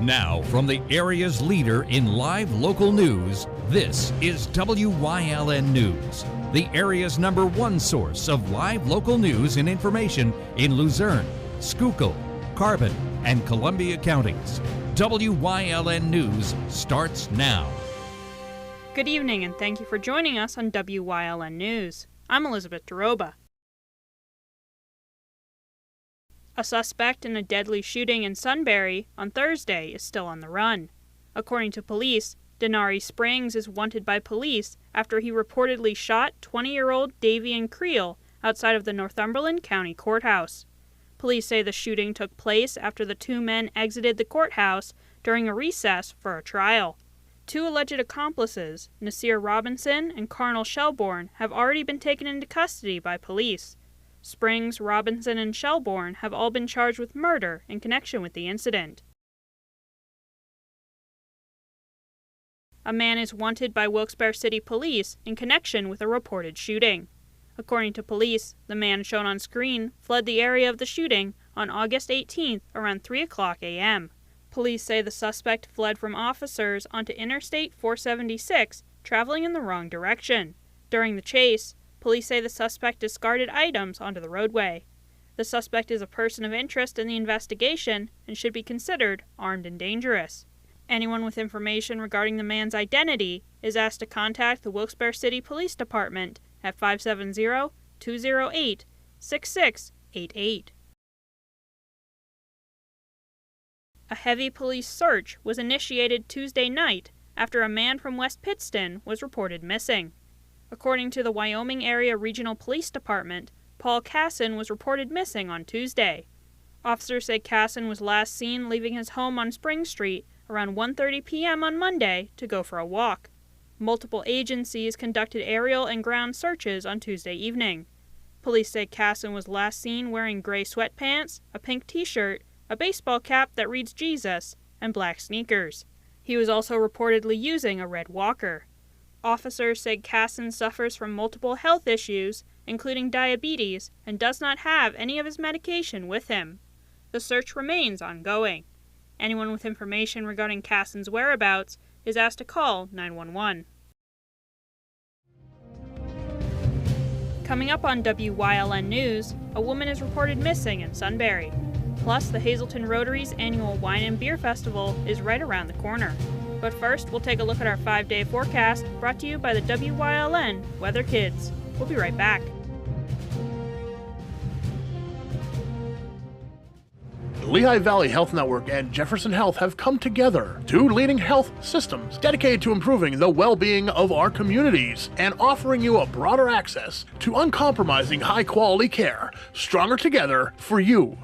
Now, from the area's leader in live local news, this is WYLN News, the area's #1 source of live local news and information in Luzerne, Schuylkill, Carbon, and Columbia counties. WYLN News starts now. Good evening, and thank you for joining us on WYLN News. I'm Elizabeth Doroba. A suspect in a deadly shooting in Sunbury on Thursday is still on the run. According to police, Denari Springs is wanted by police after he reportedly shot 20-year-old Davian Creel outside of the Northumberland County Courthouse. Police say the shooting took place after the two men exited the courthouse during a recess for a trial. Two alleged accomplices, Nasir Robinson and Carnell Shelbourne, have already been taken into custody by police. Springs, Robinson, and Shelbourne have all been charged with murder in connection with the incident. A man is wanted by Wilkes-Barre City Police in connection with a reported shooting. According to police, the man shown on screen fled the area of the shooting on August 18th around 3 o'clock a.m. Police say the suspect fled from officers onto Interstate 476, traveling in the wrong direction. During the chase, police say the suspect discarded items onto the roadway. The suspect is a person of interest in the investigation and should be considered armed and dangerous. Anyone with information regarding the man's identity is asked to contact the Wilkes-Barre City Police Department at 570-208-6688. A heavy police search was initiated Tuesday night after a man from West Pittston was reported missing. According to the Wyoming Area Regional Police Department, Paul Casson was reported missing on Tuesday. Officers say Casson was last seen leaving his home on Spring Street around 1:30 p.m. on Monday to go for a walk. Multiple agencies conducted aerial and ground searches on Tuesday evening. Police say Casson was last seen wearing gray sweatpants, a pink t-shirt, a baseball cap that reads Jesus, and black sneakers. He was also reportedly using a red walker. Officers say Casson suffers from multiple health issues, including diabetes, and does not have any of his medication with him. The search remains ongoing. Anyone with information regarding Casson's whereabouts is asked to call 911. Coming up on WYLN News, a woman is reported missing in Sunbury. Plus, the Hazleton Rotary's annual Wine and Beer Festival is right around the corner. But first, we'll take a look at our 5-day forecast, brought to you by the WYLN Weather Kids. We'll be right back. The Lehigh Valley Health Network and Jefferson Health have come together, two leading health systems dedicated to improving the well-being of our communities and offering you a broader access to uncompromising high-quality care, stronger together for you.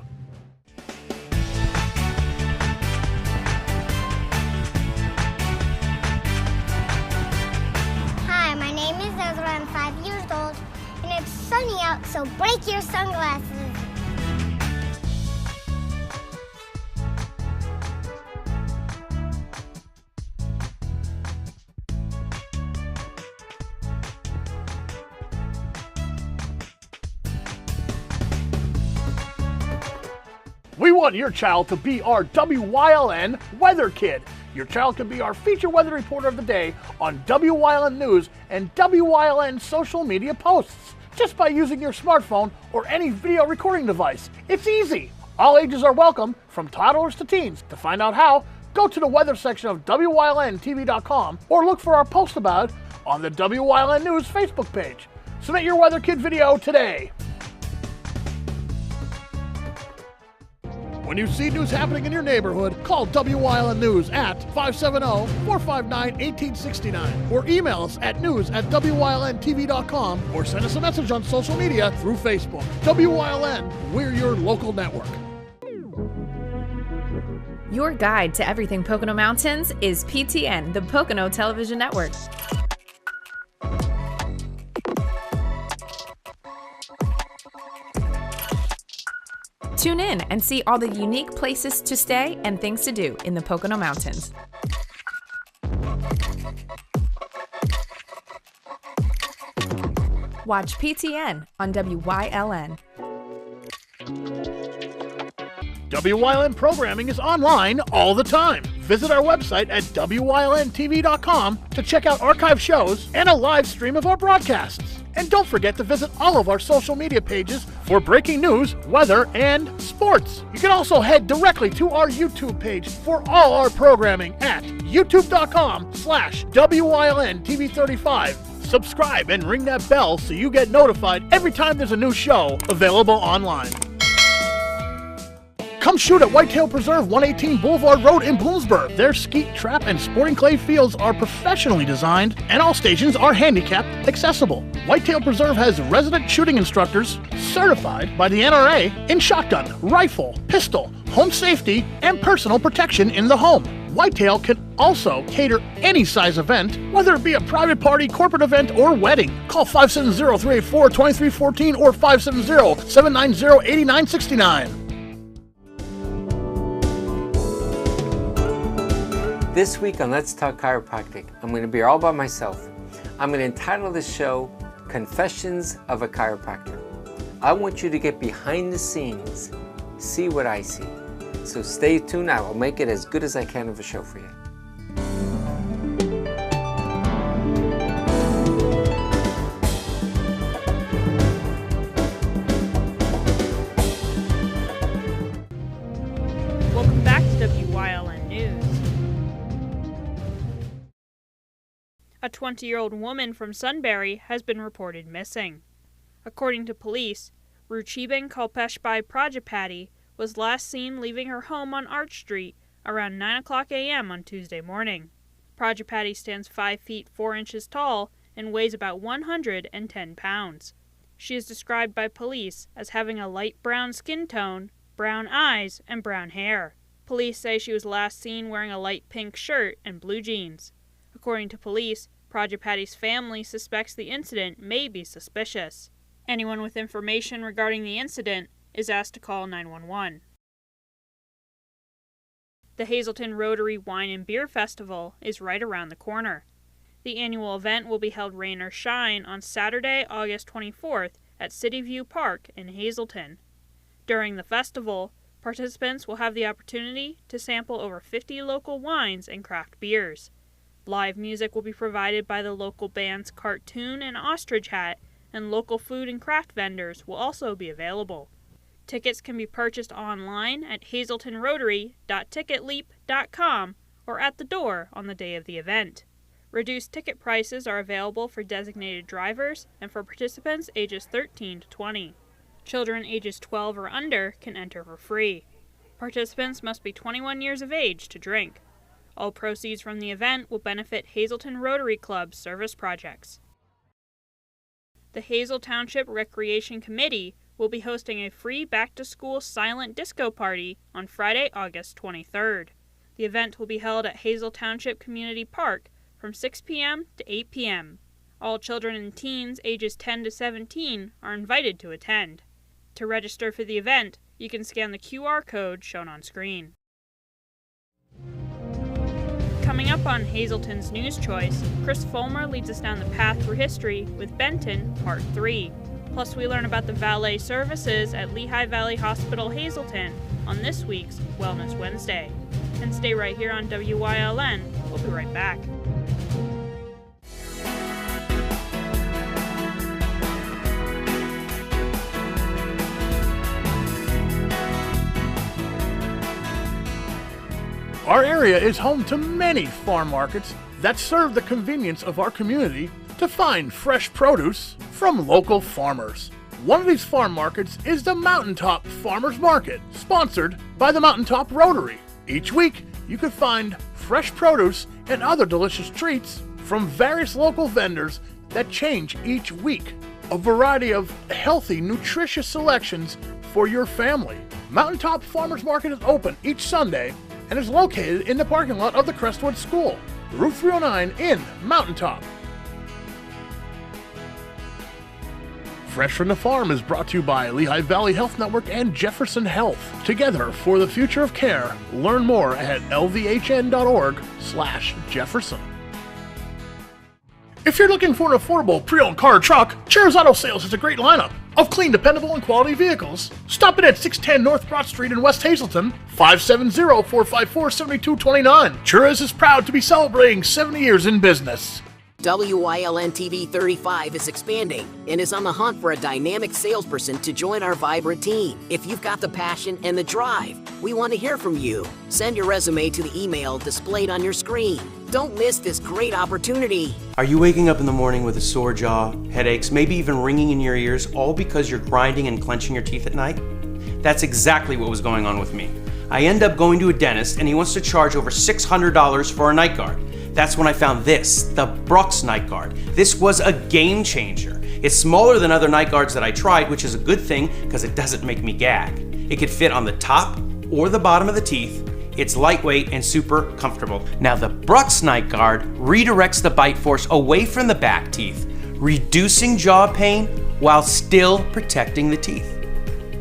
Hi, my name is Ezra. I'm 5 years old, and it's sunny out, so break your sunglasses. We want your child to be our WYLN Weather Kid. Your child can be our feature weather reporter of the day on WYLN News and WYLN social media posts, just by using your smartphone or any video recording device. It's easy. All ages are welcome, from toddlers to teens. To find out how, go to the weather section of WYLNTV.com or look for our post about it on the WYLN News Facebook page. Submit your Weather Kid video today. When you see news happening in your neighborhood, call WYLN News at 570-459-1869 or email us at news@WYLNTV.com or send us a message on social media through Facebook. WYLN, we're your local network. Your guide to everything Pocono Mountains is PTN, the Pocono Television Network. Tune in and see all the unique places to stay and things to do in the Pocono Mountains. Watch PTN on WYLN. WYLN programming is online all the time. Visit our website at WYLNTV.com to check out archive shows and a live stream of our broadcasts. And don't forget to visit all of our social media pages for breaking news, weather, and sports. You can also head directly to our YouTube page for all our programming at youtube.com/WYLNTV35. Subscribe and ring that bell so you get notified every time there's a new show available online. Come shoot at Whitetail Preserve, 118 Boulevard Road in Bloomsburg. Their skeet, trap, and sporting clay fields are professionally designed, and all stations are handicapped accessible. Whitetail Preserve has resident shooting instructors certified by the NRA in shotgun, rifle, pistol, home safety, and personal protection in the home. Whitetail can also cater any size event, whether it be a private party, corporate event, or wedding. Call 570-384-2314 or 570-790-8969. This week on Let's Talk Chiropractic, I'm going to be all by myself. I'm going to entitle this show Confessions of a Chiropractor. I want you to get behind the scenes, see what I see. So stay tuned. I will make it as good as I can of a show for you. Welcome back to WYLN News. A 20-year-old woman from Sunbury has been reported missing. According to police, Ruchiben Kalpeshbai Prajapati was last seen leaving her home on Arch Street around 9 o'clock a.m. on Tuesday morning. Prajapati stands 5 feet 4 inches tall and weighs about 110 pounds. She is described by police as having a light brown skin tone, brown eyes, and brown hair. Police say she was last seen wearing a light pink shirt and blue jeans. According to police, Prajapati's family suspects the incident may be suspicious. Anyone with information regarding the incident is asked to call 911. The Hazleton Rotary Wine and Beer Festival is right around the corner. The annual event will be held rain or shine on Saturday, August 24th at City View Park in Hazleton. During the festival, participants will have the opportunity to sample over 50 local wines and craft beers. Live music will be provided by the local bands Cartoon and Ostrich Hat, and local food and craft vendors will also be available. Tickets can be purchased online at hazeltonrotary.ticketleap.com or at the door on the day of the event. Reduced ticket prices are available for designated drivers and for participants ages 13 to 20. Children ages 12 or under can enter for free. Participants must be 21 years of age to drink. All proceeds from the event will benefit Hazleton Rotary Club service projects. The Hazel Township Recreation Committee will be hosting a free back-to-school silent disco party on Friday, August 23rd. The event will be held at Hazel Township Community Park from 6 p.m. to 8 p.m. All children and teens ages 10 to 17 are invited to attend. To register for the event, you can scan the QR code shown on screen. Coming up on Hazleton's News Choice, Chris Fulmer leads us down the path through history with Benton, Part 3. Plus, we learn about the valet services at Lehigh Valley Hospital Hazleton on this week's Wellness Wednesday. And stay right here on WYLN. We'll be right back. Our area is home to many farm markets that serve the convenience of our community to find fresh produce from local farmers. One of these farm markets is the Mountaintop Farmers Market, sponsored by the Mountaintop Rotary. Each week, you can find fresh produce and other delicious treats from various local vendors that change each week. A variety of healthy, nutritious selections for your family. Mountaintop Farmers Market is open each Sunday and is located in the parking lot of the Crestwood School, Route 309 in Mountaintop. Fresh from the Farm is brought to you by Lehigh Valley Health Network and Jefferson Health. Together for the future of care. Learn more at lvhn.org/Jefferson. If you're looking for an affordable pre-owned car or truck, Cher's Auto Sales has a great lineup of clean, dependable, and quality vehicles. Stop in at 610 North Broad Street in West Hazleton, 570-454-7229. Cher's is proud to be celebrating 70 years in business. WYLN TV 35 is expanding and is on the hunt for a dynamic salesperson to join our vibrant team. If you've got the passion and the drive, we want to hear from you. Send your resume to the email displayed on your screen. Don't miss this great opportunity. Are you waking up in the morning with a sore jaw, headaches, maybe even ringing in your ears, all because you're grinding and clenching your teeth at night? That's exactly what was going on with me. I end up going to a dentist and he wants to charge over $600 for a night guard. That's when I found this, the Brooks Night Guard. This was a game changer. It's smaller than other night guards that I tried, which is a good thing because it doesn't make me gag. It could fit on the top or the bottom of the teeth. It's lightweight and super comfortable. Now the Brooks Night Guard redirects the bite force away from the back teeth, reducing jaw pain while still protecting the teeth.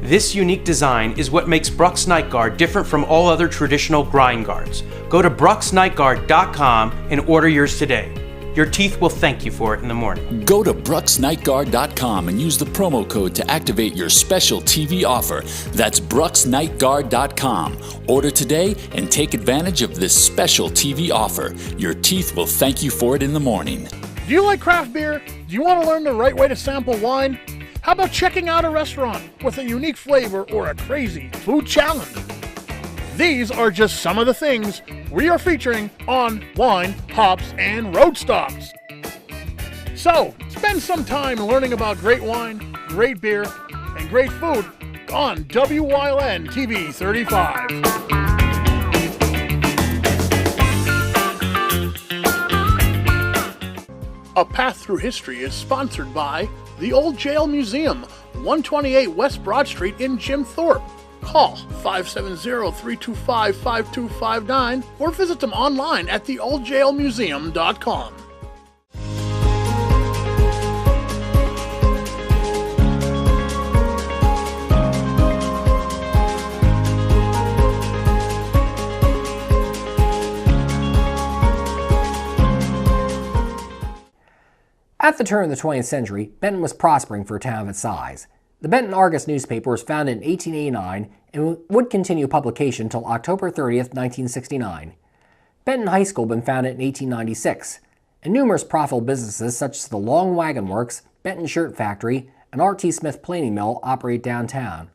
This unique design is what makes Brooks Night Guard different from all other traditional grind guards. Go to brooksnightguard.com and order yours today. Your teeth will thank you for it in the morning. Go to brooksnightguard.com and use the promo code to activate your special TV offer. That's brooksnightguard.com. Order today and take advantage of this special TV offer. Your teeth will thank you for it in the morning. Do you like craft beer? Do you want to learn the right way to sample wine? How about checking out a restaurant with a unique flavor or a crazy food challenge? These are just some of the things we are featuring on Wine, Hops, and Road Stops. So, spend some time learning about great wine, great beer, and great food on WYLN TV 35. A Path Through History is sponsored by the Old Jail Museum, 128 West Broad Street in Jim Thorpe. Call 570-325-5259 or visit them online at theoldjailmuseum.com. At the turn of the 20th century, Benton was prospering for a town of its size. The Benton Argus newspaper was founded in 1889 and would continue publication until October 30th, 1969. Benton High School had been founded in 1896, and numerous profitable businesses such as the Long Wagon Works, Benton Shirt Factory, and R.T. Smith Planing Mill operate downtown.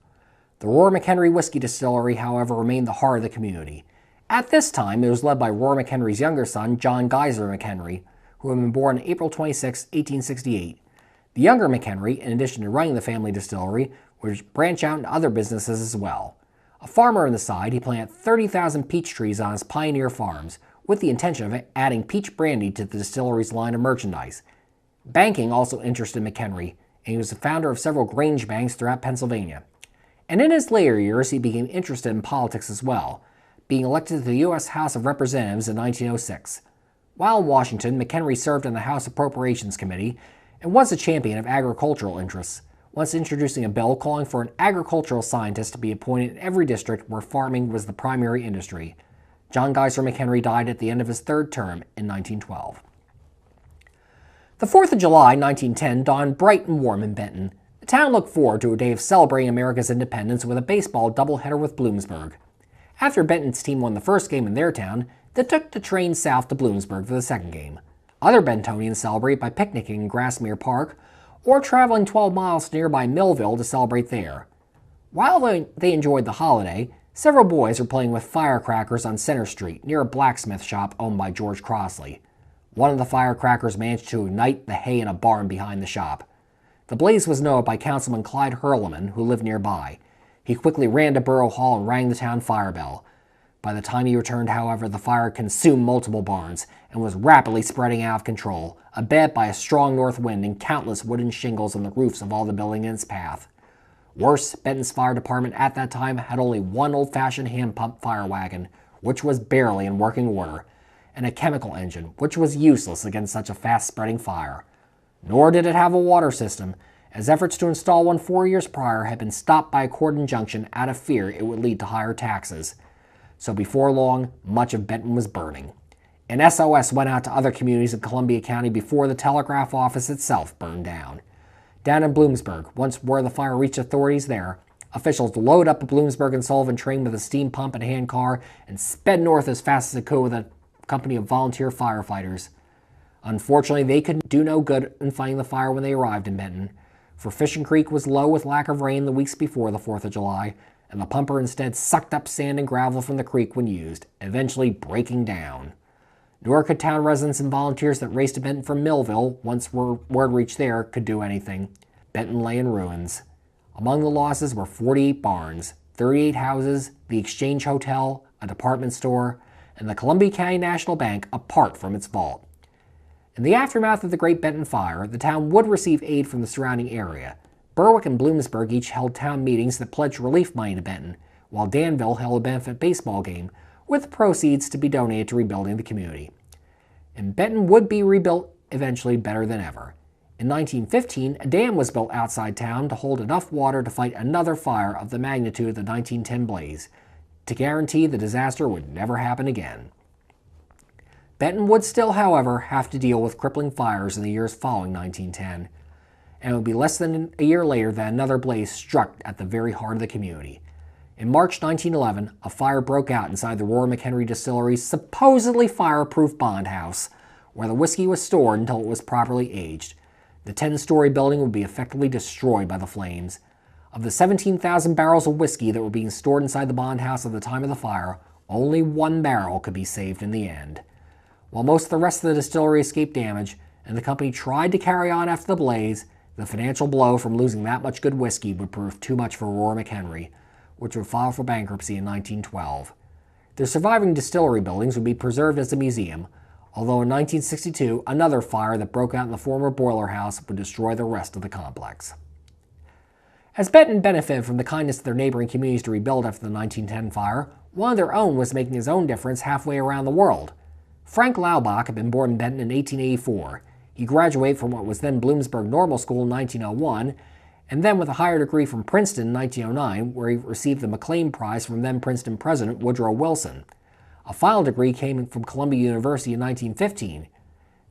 The Roy McHenry Whiskey Distillery, however, remained the heart of the community. At this time, it was led by Roy McHenry's younger son, John Geyser McHenry, who had been born on April 26, 1868. The younger McHenry, in addition to running the family distillery, would branch out into other businesses as well. A farmer on the side, he planted 30,000 peach trees on his pioneer farms, with the intention of adding peach brandy to the distillery's line of merchandise. Banking also interested McHenry, and he was the founder of several Grange banks throughout Pennsylvania. And in his later years, he became interested in politics as well, being elected to the U.S. House of Representatives in 1906. While in Washington, McHenry served on the House Appropriations Committee and was a champion of agricultural interests, once introducing a bill calling for an agricultural scientist to be appointed in every district where farming was the primary industry. John Geyser McHenry died at the end of his third term in 1912. The 4th of July, 1910, dawned bright and warm in Benton. The town looked forward to a day of celebrating America's independence with a baseball doubleheader with Bloomsburg. After Benton's team won the first game in their town, they took the train south to Bloomsburg for the second game. Other Bentonians celebrate by picnicking in Grassmere Park or traveling 12 miles to nearby Millville to celebrate there. While they enjoyed the holiday, several boys were playing with firecrackers on Center Street near a blacksmith shop owned by George Crossley. One of the firecrackers managed to ignite the hay in a barn behind the shop. The blaze was noted by Councilman Clyde Hurleman, who lived nearby. He quickly ran to Borough Hall and rang the town fire bell. By the time he returned, however, the fire consumed multiple barns and was rapidly spreading out of control, abet by a strong north wind and countless wooden shingles on the roofs of all the buildings in its path. Worse, Benton's fire department at that time had only one old-fashioned hand-pump fire wagon, which was barely in working order, and a chemical engine, which was useless against such a fast-spreading fire. Nor did it have a water system, as efforts to install one 4 years prior had been stopped by a court injunction out of fear it would lead to higher taxes. So before long, much of Benton was burning. and SOS went out to other communities in Columbia County before the telegraph office itself burned down. Down in Bloomsburg, once where the fire reached authorities there, officials loaded up a Bloomsburg and Sullivan train with a steam pump and hand car and sped north as fast as it could with a company of volunteer firefighters. Unfortunately, they could do no good in fighting the fire when they arrived in Benton, for Fishing Creek was low with lack of rain the weeks before the 4th of July, and the pumper instead sucked up sand and gravel from the creek when used, eventually breaking down. Nor could town residents and volunteers that raced to Benton from Millville, once word reached there, could do anything. Benton lay in ruins. Among the losses were 48 barns, 38 houses, the Exchange Hotel, a department store, and the Columbia County National Bank apart from its vault. In the aftermath of the Great Benton Fire, the town would receive aid from the surrounding area. Berwick and Bloomsburg each held town meetings that pledged relief money to Benton, while Danville held a benefit baseball game, with the proceeds to be donated to rebuilding the community. And Benton would be rebuilt eventually better than ever. In 1915, a dam was built outside town to hold enough water to fight another fire of the magnitude of the 1910 blaze, to guarantee the disaster would never happen again. Benton would still, however, have to deal with crippling fires in the years following 1910, and it would be less than a year later that another blaze struck at the very heart of the community. In March 1911, a fire broke out inside the Roar McHenry Distillery's supposedly fireproof bond house, where the whiskey was stored until it was properly aged. The 10-story building would be effectively destroyed by the flames. Of the 17,000 barrels of whiskey that were being stored inside the bond house at the time of the fire, only 1 barrel could be saved in the end. While most of the rest of the distillery escaped damage, and the company tried to carry on after the blaze, the financial blow from losing that much good whiskey would prove too much for Roar McHenry, which would file for bankruptcy in 1912. The surviving distillery buildings would be preserved as a museum, although in 1962, another fire that broke out in the former boiler house would destroy the rest of the complex. As Benton benefited from the kindness of their neighboring communities to rebuild after the 1910 fire, one of their own was making his own difference halfway around the world. Frank Laubach had been born in Benton in 1884. He graduated from what was then Bloomsburg Normal School in 1901, and then with a higher degree from Princeton in 1909, where he received the McLean Prize from then Princeton President Woodrow Wilson. A final degree came from Columbia University in 1915.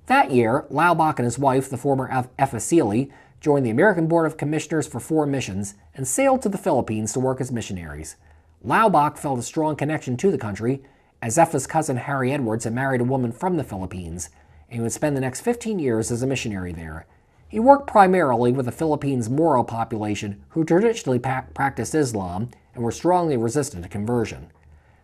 That year, Laubach and his wife, the former Effa Seeley, joined the American Board of Commissioners for Foreign Missions and sailed to the Philippines to work as missionaries. Laubach felt a strong connection to the country, as Effa's cousin Harry Edwards had married a woman from the Philippines, and he would spend the next 15 years as a missionary there. He worked primarily with the Philippines' Moro population, who traditionally practiced Islam and were strongly resistant to conversion.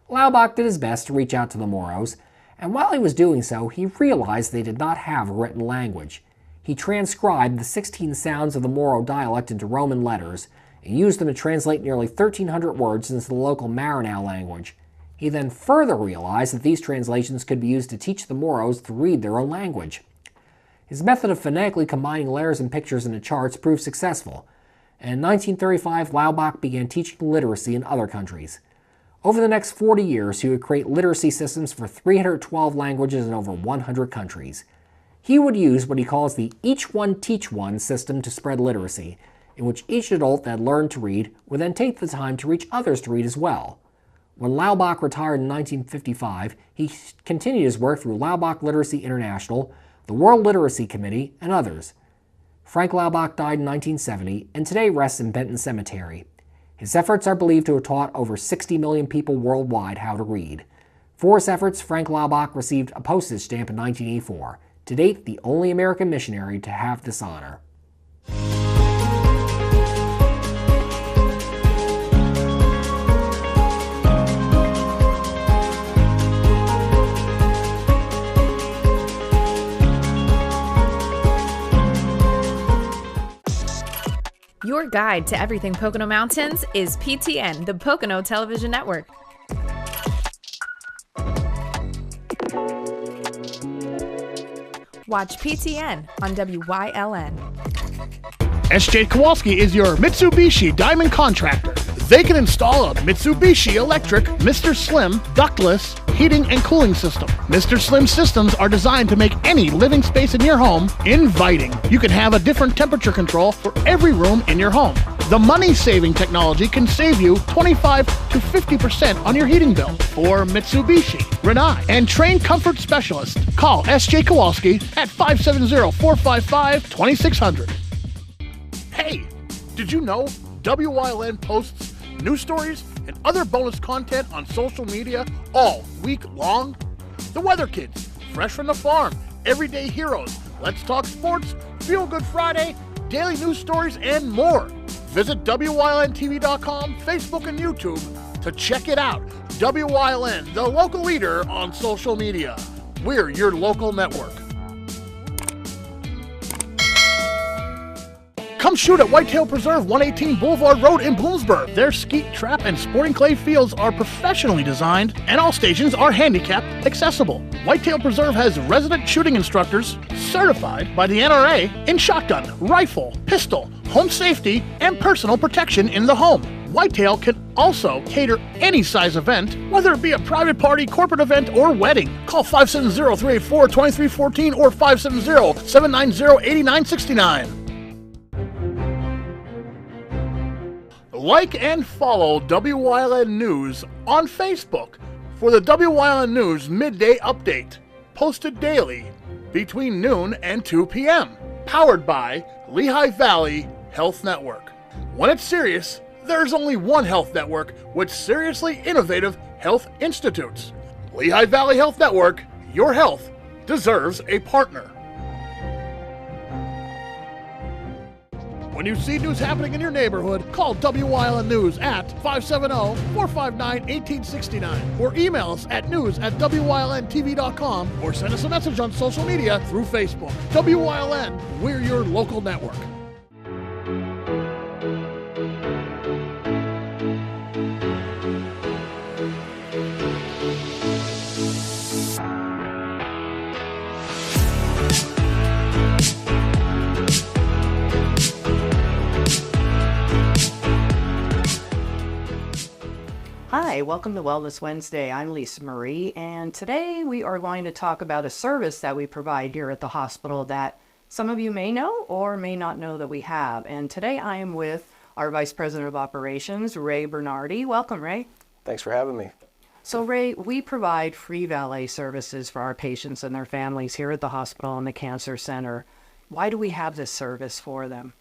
Laubach did his best to reach out to the Moros, and while he was doing so, he realized they did not have a written language. He transcribed the 16 sounds of the Moro dialect into Roman letters, and used them to translate nearly 1,300 words into the local Maranao language. He then further realized that these translations could be used to teach the Moros to read their own language. His method of phonetically combining letters and pictures into charts proved successful, and in 1935 Laubach began teaching literacy in other countries. Over the next 40 years, he would create literacy systems for 312 languages in over 100 countries. He would use what he calls the Each One Teach One system to spread literacy, in which each adult that had learned to read would then take the time to reach others to read as well. When Laubach retired in 1955, he continued his work through Laubach Literacy International, the World Literacy Committee, and others. Frank Laubach died in 1970 and today rests in Benton Cemetery. His efforts are believed to have taught over 60 million people worldwide how to read. For his efforts, Frank Laubach received a postage stamp in 1984, to date the only American missionary to have this honor. Your guide to everything Pocono Mountains is PTN, the Pocono Television Network. Watch PTN on WYLN. SJ Kowalski is your Mitsubishi Diamond Contractor. They can install a Mitsubishi electric Mr. Slim ductless heating and cooling system. Mr. Slim systems are designed to make any living space in your home inviting. You can have a different temperature control for every room in your home. The money-saving technology can save you 25 to 50% on your heating bill. For Mitsubishi, Rinnai, and trained comfort specialists, call S.J. Kowalski at 570-455-2600. Hey, did you know WYLN posts news stories and other bonus content on social media all week long? The Weather Kids, Fresh from the Farm, Everyday Heroes, Let's Talk Sports, Feel Good Friday, daily news stories, and more. Visit WYLNTV.com, Facebook, and YouTube to check it out. WYLN, the local leader on social media. We're your local network. Come shoot at Whitetail Preserve, 118 Boulevard Road in Bloomsburg. Their skeet, trap, and sporting clay fields are professionally designed, and all stations are handicap accessible. Whitetail Preserve has resident shooting instructors certified by the NRA in shotgun, rifle, pistol, home safety, and personal protection in the home. Whitetail can also cater any size event, whether it be a private party, corporate event, or wedding. Call 570-384-2314 or 570-790-8969. Like and follow WYLN News on Facebook for the WYLN News Midday Update, posted daily between noon and 2 p.m., powered by Lehigh Valley Health Network. When it's serious, there's only one health network with seriously innovative health institutes. Lehigh Valley Health Network, your health deserves a partner. When you see news happening in your neighborhood, call WYLN News at 570-459-1869 or email us at news@WYLNTV.com or send us a message on social media through Facebook. WYLN, we're your local network. Hi, welcome to Wellness Wednesday. I'm Lisa Marie, and today we are going to talk about a service that we provide here at the hospital that some of you may know or may not know that we have. And today I am with our Vice President of Operations, Ray Bernardi. Welcome, Ray. Thanks for having me. So, Ray, we provide free valet services for our patients and their families here at the hospital and the Cancer Center. Why do we have this service for them?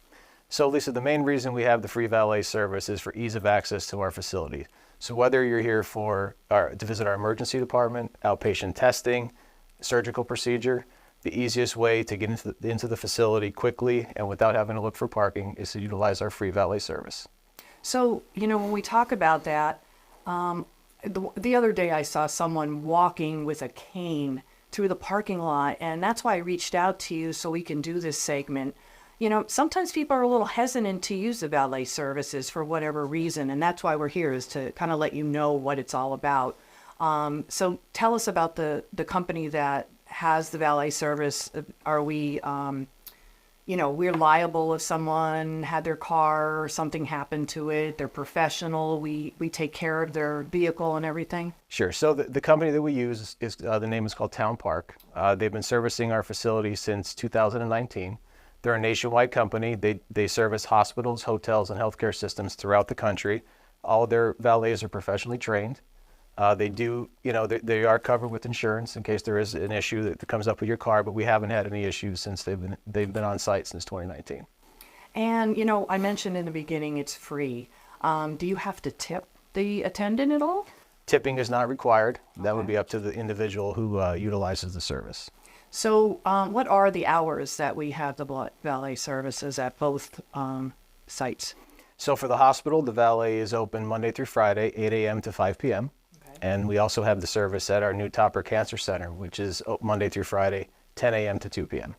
So, Lisa, the main reason we have the free valet service is for ease of access to our facility. So whether you're here to visit our emergency department, outpatient testing, surgical procedure, the easiest way to get into the facility quickly and without having to look for parking is to utilize our free valet service. So, when we talk about that, the other day I saw someone walking with a cane through the parking lot, and that's why I reached out to you so we can do this segment. Sometimes people are a little hesitant to use the valet services for whatever reason, and that's why we're here, is to kind of let you know what it's all about. So tell us about the company that has the valet service. Are we, we're liable if someone had their car or something happened to it? They're professional. We take care of their vehicle and everything? Sure. So the company that we use is the name is called Town Park. They've been servicing our facility since 2019. They're a nationwide company. They service hospitals, hotels, and healthcare systems throughout the country. All of their valets are professionally trained. They are covered with insurance in case there is an issue that comes up with your car, but we haven't had any issues since they've been on site since 2019. And, I mentioned in the beginning it's free. Do you have to tip the attendant at all? Tipping is not required. That would be up to the individual who utilizes the service. So what are the hours that we have the valet services at both sites? So for the hospital, the valet is open Monday through Friday, 8 a.m. to 5 p.m. Okay. And we also have the service at our new Topper Cancer Center, which is Monday through Friday, 10 a.m. to 2 p.m.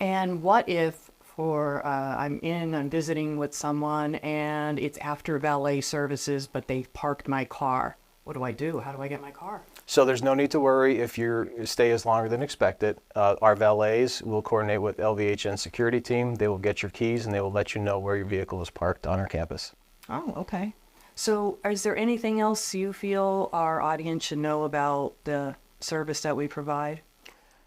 And what if I'm visiting with someone and it's after valet services, but they've parked my car? What do I do? How do I get my car? So there's no need to worry if your stay is longer than expected. Our valets will coordinate with LVHN security team. They will get your keys and they will let you know where your vehicle is parked on our campus. Oh, okay. So is there anything else you feel our audience should know about the service that we provide?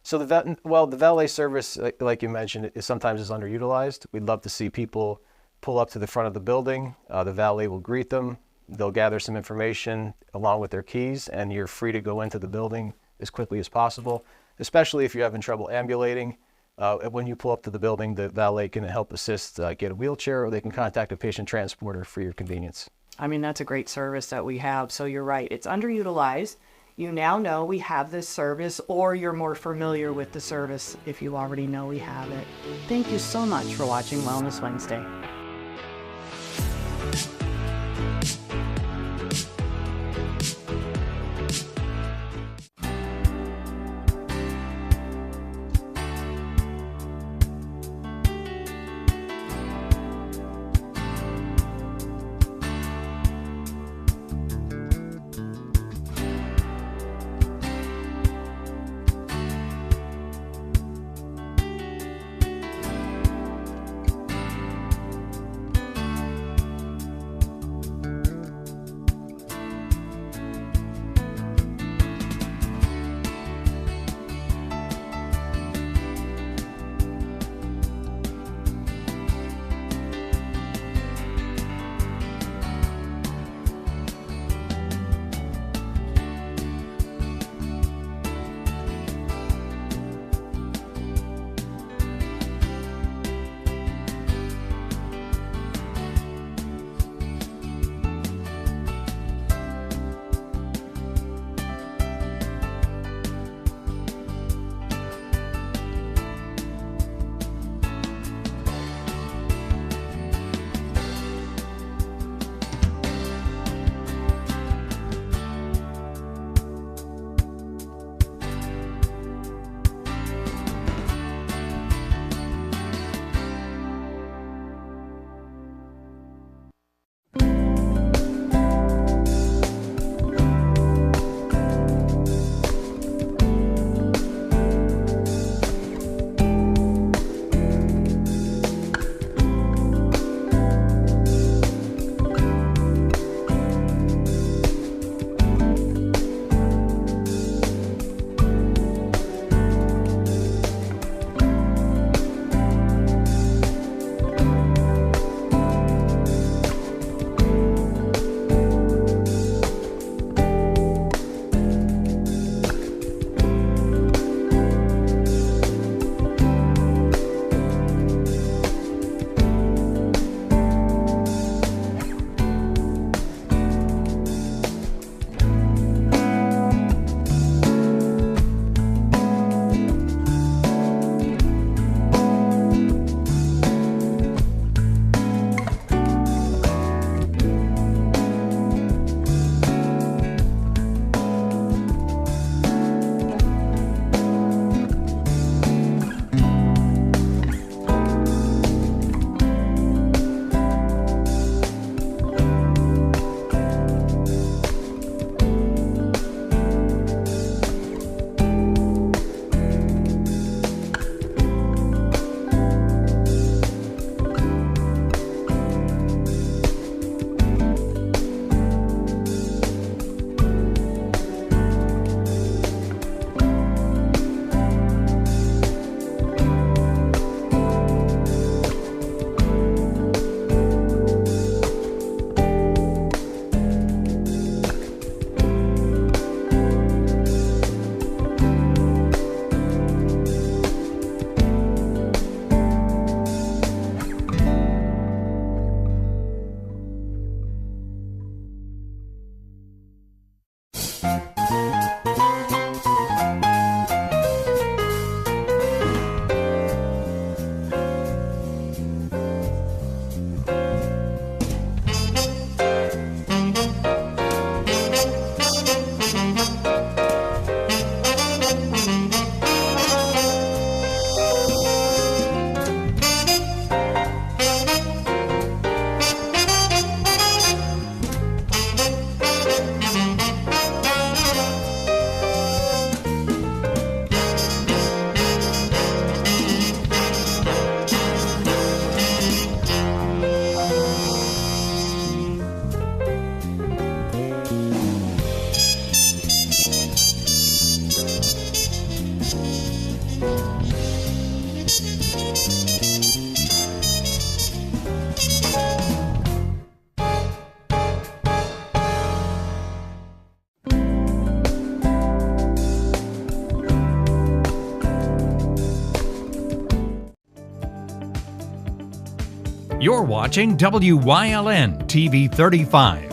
So the valet service, like you mentioned, sometimes is underutilized. We'd love to see people pull up to the front of the building. The valet will greet them. They'll gather some information along with their keys, and you're free to go into the building as quickly as possible, especially if you're having trouble ambulating. When you pull up to the building, the valet can help assist, get a wheelchair, or they can contact a patient transporter for your convenience. I mean, that's a great service that we have. So you're right, it's underutilized. You now know we have this service, or you're more familiar with the service if you already know we have it. Thank you so much for watching Wellness Wednesday. You're watching WYLN TV 35.